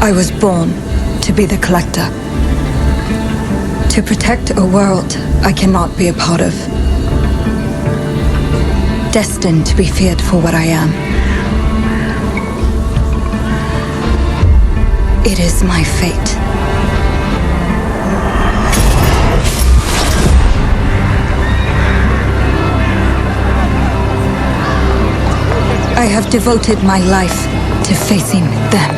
I was born to be the collector. To protect a world I cannot be a part of. Destined to be feared for what I am. It is my fate. I have devoted my life to facing them.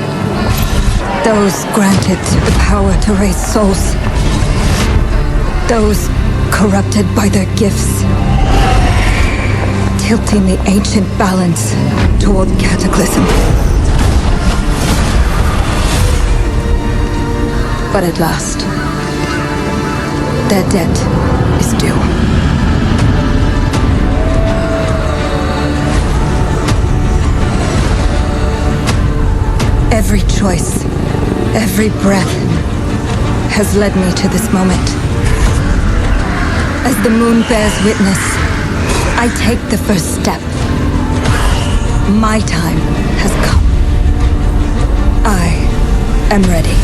Those granted the power to raise souls. Those corrupted by their gifts. Tilting the ancient balance toward cataclysm. But at last, their debt is due. Every choice, every breath has led me to this moment. As the moon bears witness, I take the first step. My time has come. I am ready.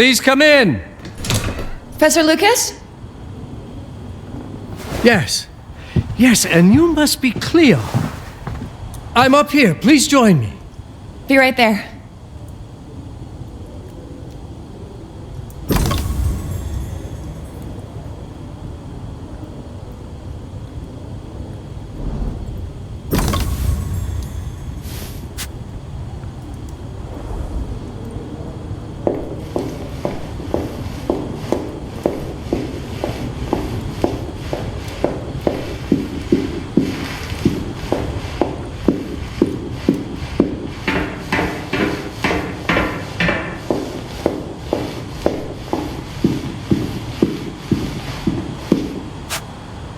Please come in. Professor Lucas? Yes. Yes, and you must be Cleo. I'm up here. Please join me. Be right there.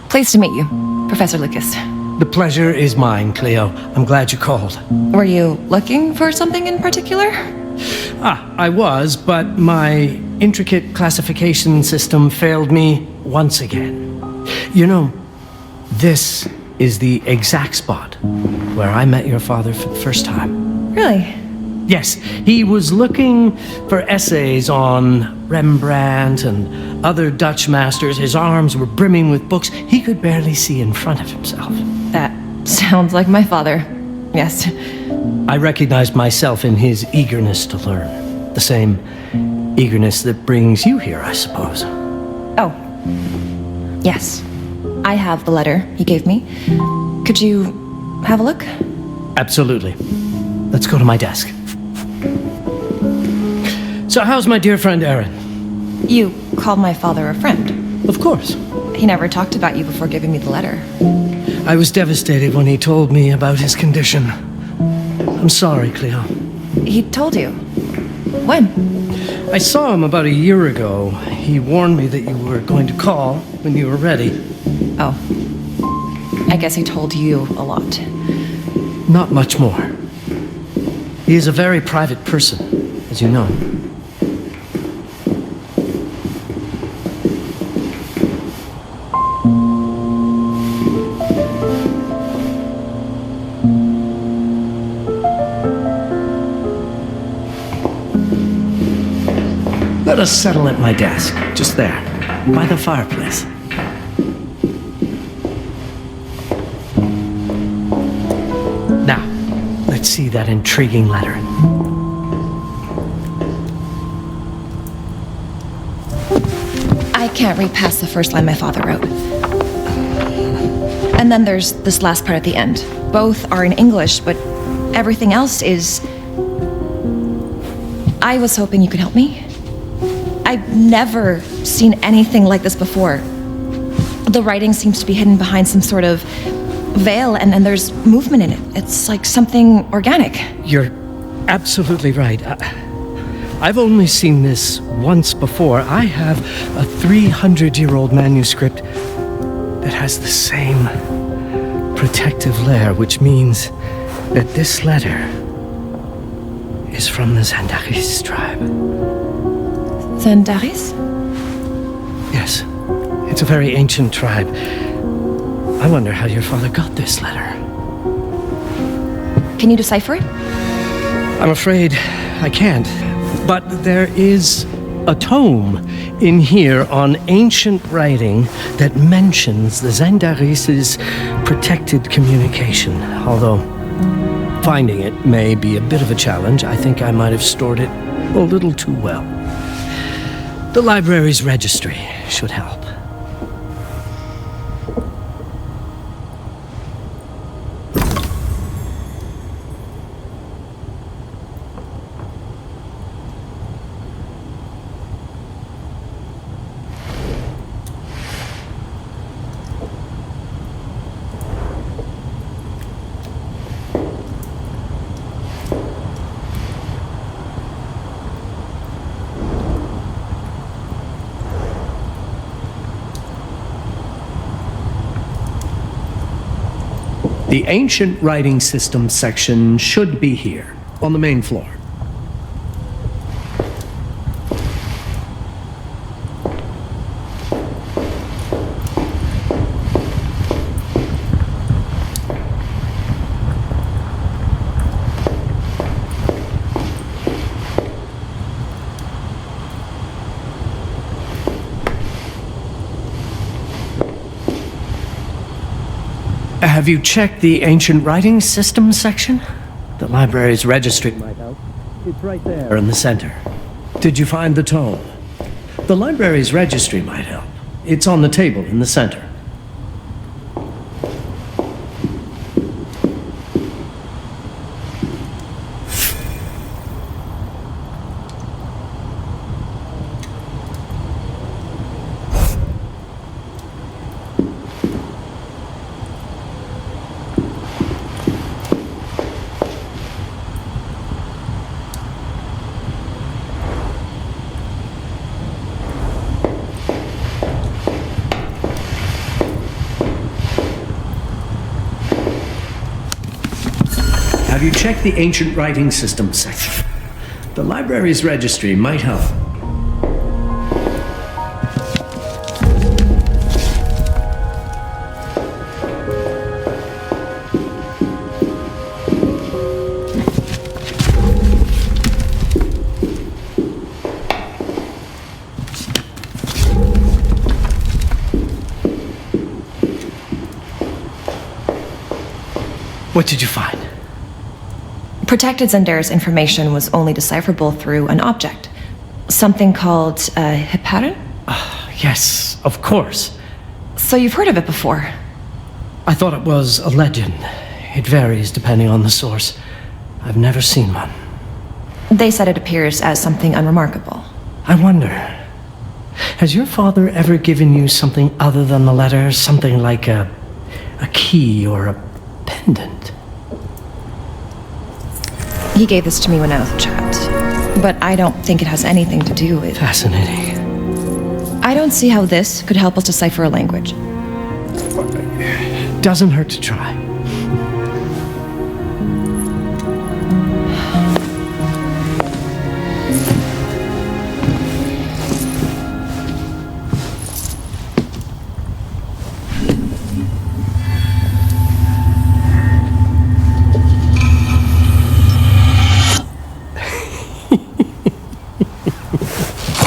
Pleased to meet you, Professor Lucas. The pleasure is mine, Cleo. I'm glad you called. Were you looking for something in particular? I was, but my intricate classification system failed me once again. You know, this is the exact spot where I met your father for the first time. Really? Yes, he was looking for essays on Rembrandt and other Dutch masters. His arms were brimming with books. He could barely see in front of himself. That sounds like my father. Yes. I recognized myself in his eagerness to learn. The same eagerness that brings you here, I suppose. Oh. Yes. I have the letter he gave me. Could you have a look? Absolutely. Let's go to my desk. So how's my dear friend Aaron? You called my father a friend. Of course. He never talked about you before giving me the letter. I was devastated when he told me about his condition. I'm sorry, Cleo. He told you? When? I saw him about a year ago. He warned me that you were going to call when you were ready. Oh. I guess he told you a lot. Not much more. He is a very private person, as you know. Let us settle at my desk, just there, by the fireplace. Now, let's see that intriguing letter. I can't read past the first line my father wrote. And then there's this last part at the end. Both are in English, but everything else is... I was hoping you could help me. I've never seen anything like this before. The writing seems to be hidden behind some sort of veil, and there's movement in it. It's like something organic. You're absolutely right. I've only seen this once before. I have a 300-year-old manuscript that has the same protective layer, which means that this letter is from the Zandaris tribe. Zandaris? Yes, it's a very ancient tribe. I wonder how your father got this letter. Can you decipher it? I'm afraid I can't, but there is a tome in here on ancient writing that mentions the Zandaris' protected communication, although finding it may be a bit of a challenge. I think I might have stored it a little too well. The library's registry should help. The ancient writing system section should be here, on the main floor. Have you checked the ancient writing system section? The library's registry might help. It's right there in the center. Did you find the tome? The library's registry might help. It's on the table in the center. Have you checked the ancient writing system section? The library's registry might help. What did you find? Protected Zendare's information was only decipherable through an object. Something called a heparin? Yes, of course. So you've heard of it before? I thought it was a legend. It varies depending on the source. I've never seen one. They said it appears as something unremarkable. I wonder, has your father ever given you something other than the letter? Something like a key or a pendant? He gave this to me when I was a child, but I don't think it has anything to do with... Fascinating. I don't see how this could help us decipher a language. Doesn't hurt to try.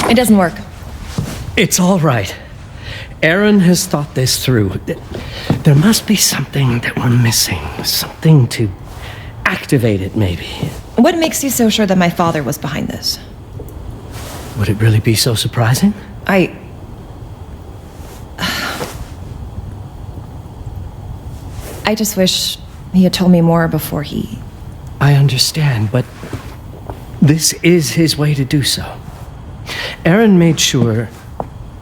It doesn't work. It's all right. Aaron has thought this through. There must be something that we're missing. Something to activate it, maybe. What makes you so sure that my father was behind this? Would it really be so surprising? I just wish he had told me more before he... I understand, but this is his way to do so. Aaron made sure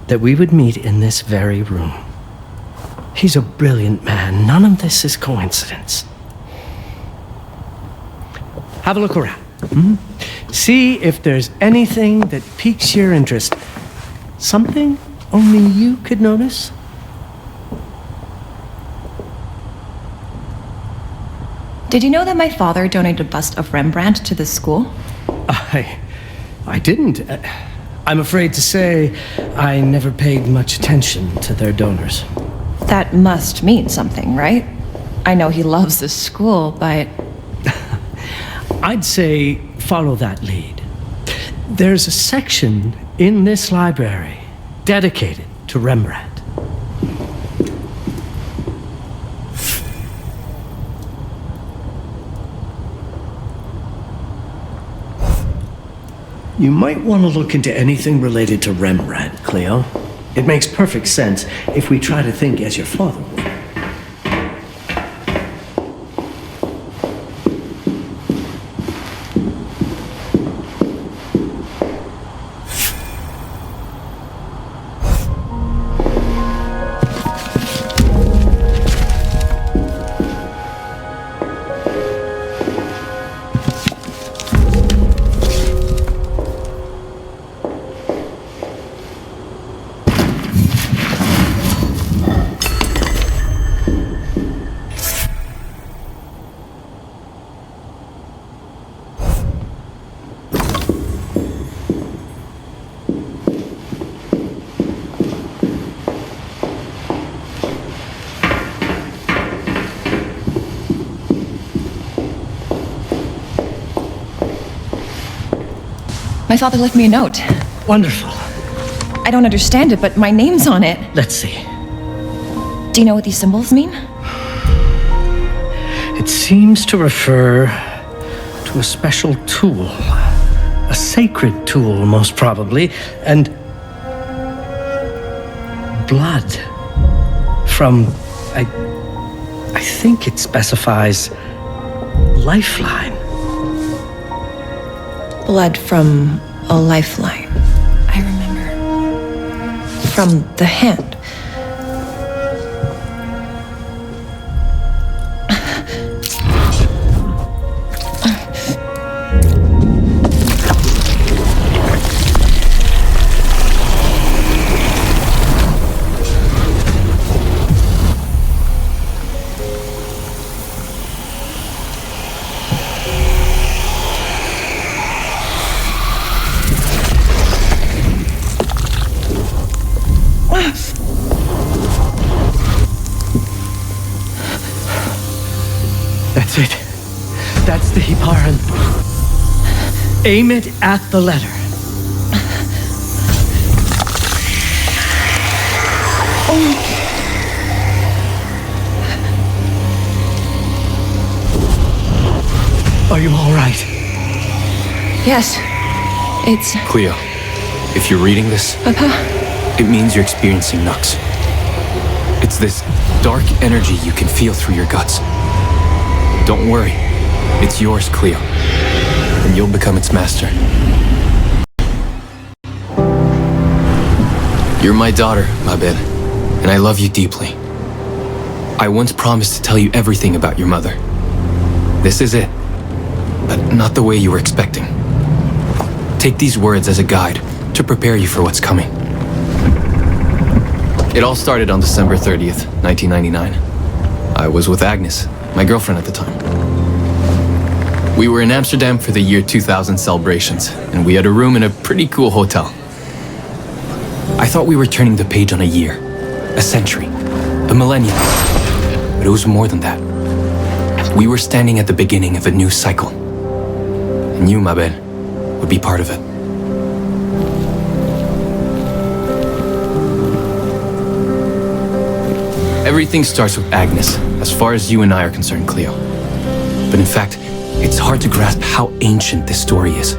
that we would meet in this very room. He's a brilliant man. None of this is coincidence. Have a look around. See if there's anything that piques your interest. Something only you could notice. Did you know that my father donated a bust of Rembrandt to this school? I didn't. I'm afraid to say I never paid much attention to their donors. That must mean something, right? I know he loves this school, but... I'd say follow that lead. There's a section in this library dedicated to Rembrandt. You might want to look into anything related to Rembrandt, Cleo. It makes perfect sense if we try to think as your father would. My father left me a note. Wonderful. I don't understand it, but my name's on it. Let's see. Do you know what these symbols mean? It seems to refer to a special tool. A sacred tool, most probably, and blood from, I think it specifies lifeline. Blood from a lifeline. I remember. From the hand. That's it. That's the hiparan. Aim it at the letter. Are you all right? Yes. It's... Cleo, if you're reading this, Papa? it means you're experiencing Nux. It's this dark energy you can feel through your guts. Don't worry, it's yours, Cleo, and you'll become its master. You're my daughter, Mabel, and I love you deeply. I once promised to tell you everything about your mother. This is it, but not the way you were expecting. Take these words as a guide to prepare you for what's coming. It all started on December 30th, 1999. I was with Agnes, my girlfriend at the time. We were in Amsterdam for the year 2000 celebrations, and we had a room in a pretty cool hotel. I thought we were turning the page on a year, a century, a millennium, but it was more than that. We were standing at the beginning of a new cycle, and you, Mabel, would be part of it. Everything starts with Agnes, as far as you and I are concerned, Cleo. But in fact, it's hard to grasp how ancient this story is.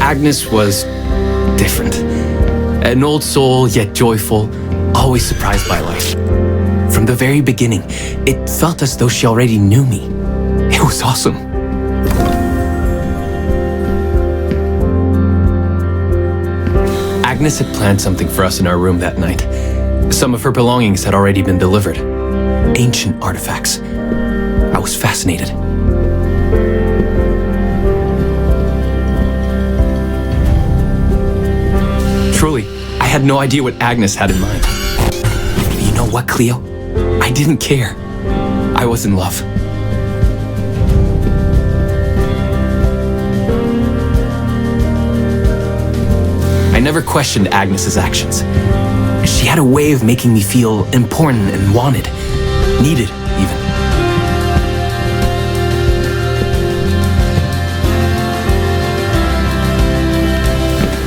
Agnes was different. An old soul, yet joyful, always surprised by life. From the very beginning, it felt as though she already knew me. It was awesome. Agnes had planned something for us in our room that night. Some of her belongings had already been delivered. Ancient artifacts. I was fascinated. Truly, I had no idea what Agnes had in mind. But you know what, Cleo? I didn't care. I was in love. I never questioned Agnes's actions. She had a way of making me feel important and wanted, needed even.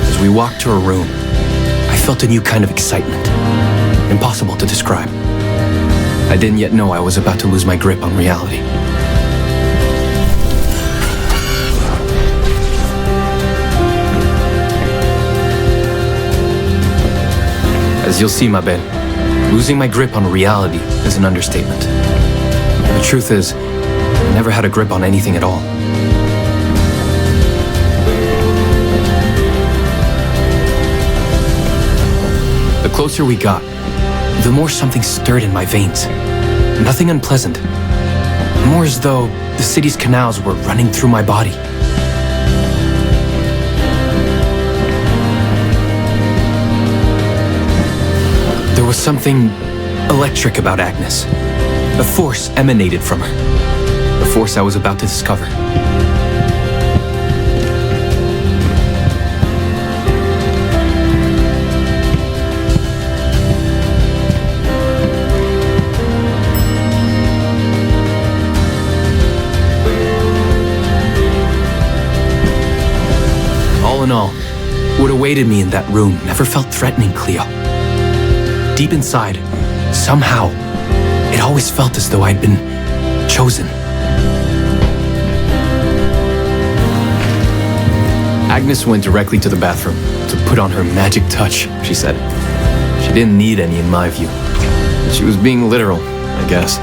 As we walked to her room, I felt a new kind of excitement, impossible to describe. I didn't yet know I was about to lose my grip on reality. As you'll see, Mabel, losing my grip on reality is an understatement. The truth is, I never had a grip on anything at all. The closer we got, the more something stirred in my veins. Nothing unpleasant. More as though the city's canals were running through my body. There was something electric about Agnes. A force emanated from her. A force I was about to discover. All in all, What awaited me in that room never felt threatening, Cleo. Deep inside, somehow, it always felt as though I'd been chosen. Agnes went directly to the bathroom to put on her magic touch, she said. She didn't need any in my view. She was being literal, I guess.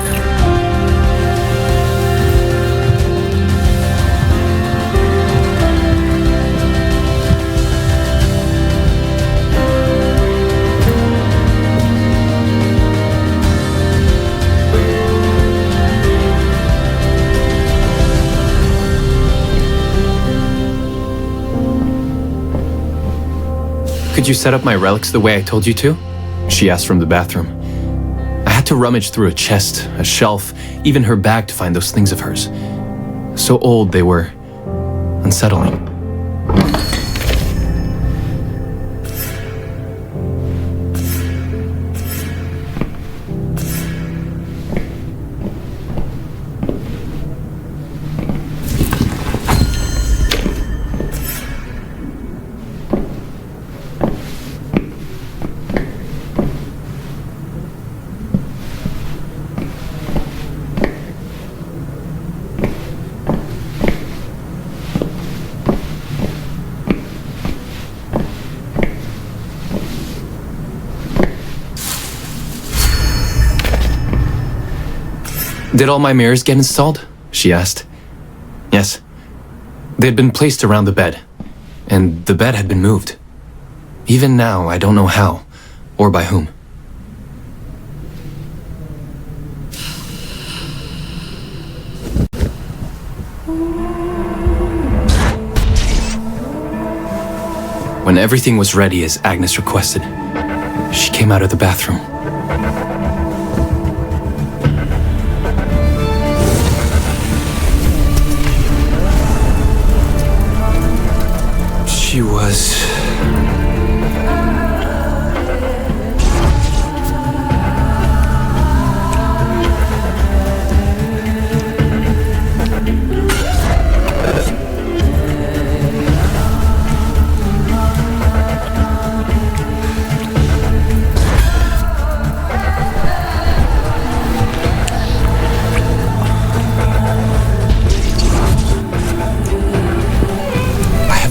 Could you set up my relics the way I told you to? She asked from the bathroom. I had to rummage through a chest, a shelf, even her bag to find those things of hers. So old they were unsettling. Did all my mirrors get installed? She asked. Yes. They had been placed around the bed, and the bed had been moved. Even now, I don't know how, or by whom. When everything was ready as Agnes requested, she came out of the bathroom. She was...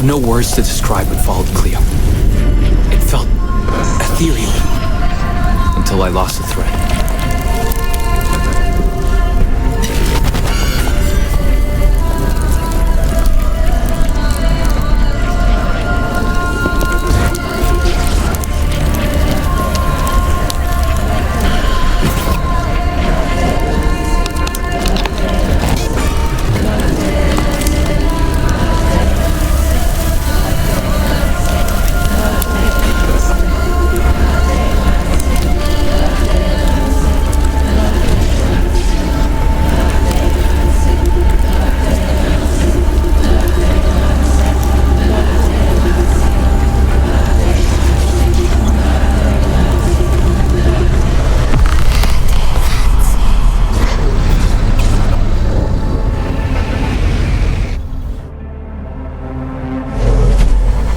no words to describe what followed, Cleo. It felt ethereal until I lost the thread.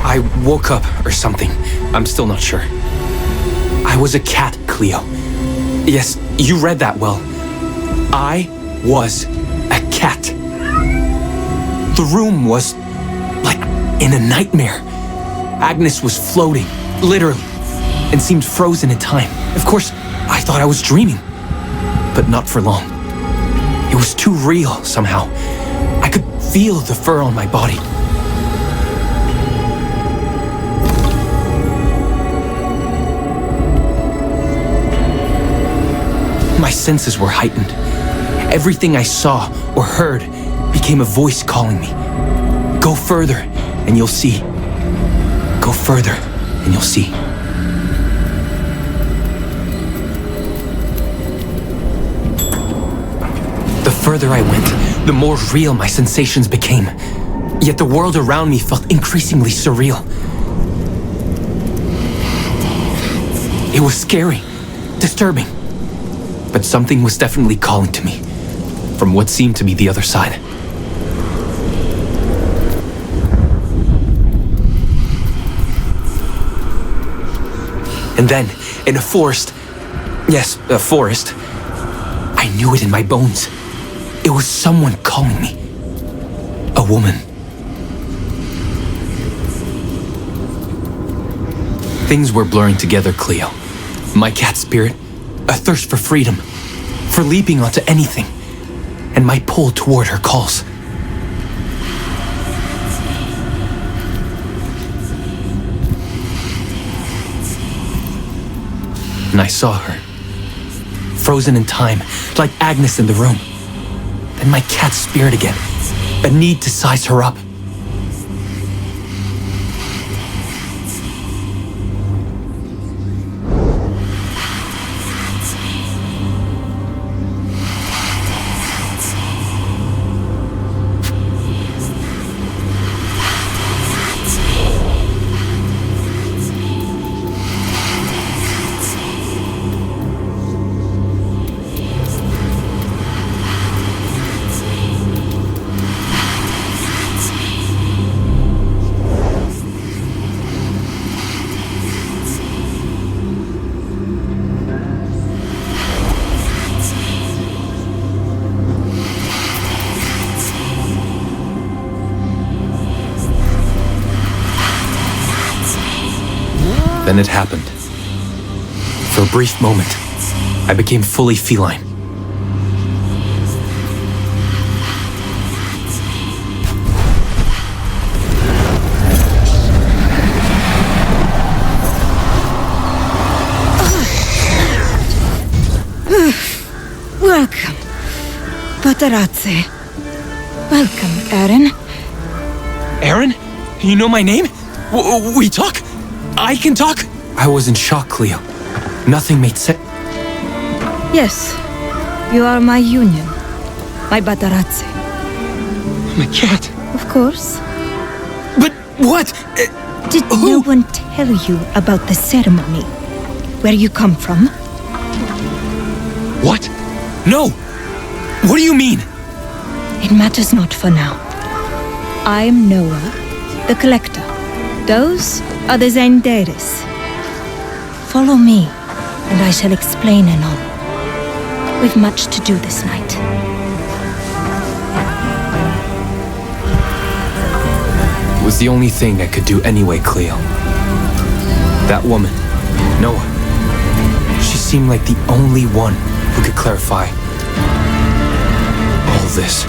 I woke up or something. I'm still not sure. I was a cat, Cleo. Yes, you read that well. I was a cat. The room was like in a nightmare. Agnes was floating, literally, and seemed frozen in time. Of course, I thought I was dreaming, but not for long. It was too real somehow. I could feel the fur on my body. My senses were heightened. Everything I saw or heard became a voice calling me. Go further and you'll see. Go further and you'll see. The further I went, the more real my sensations became. Yet the world around me felt increasingly surreal. It was scary, disturbing. But something was definitely calling to me, from what seemed to be the other side. And then, in a forest, yes, a forest, I knew it in my bones. It was someone calling me. A woman. Things were blurring together, Cleo. My cat spirit, a thirst for freedom, for leaping onto anything, and my pull toward her calls. And I saw her, frozen in time, like Agnes in the room. Then my cat spirit again, a need to size her up. Then it happened. For a brief moment, I became fully feline. Welcome, Paparazzi. Welcome, Aaron. Aaron? You know my name? We talk? I can talk? I was in shock, Cleo. Nothing made sense. Yes, you are my union, my Paparazzi. My cat. Of course. But what? Did no one tell you about the ceremony? Where you come from? What? No! What do you mean? It matters not for now. I am Noah, the collector. Those are the Zendaris. Follow me, and I shall explain anon. We've much to do this night. It was the only thing I could do anyway, Cleo. That woman, Noah, she seemed like the only one who could clarify all this.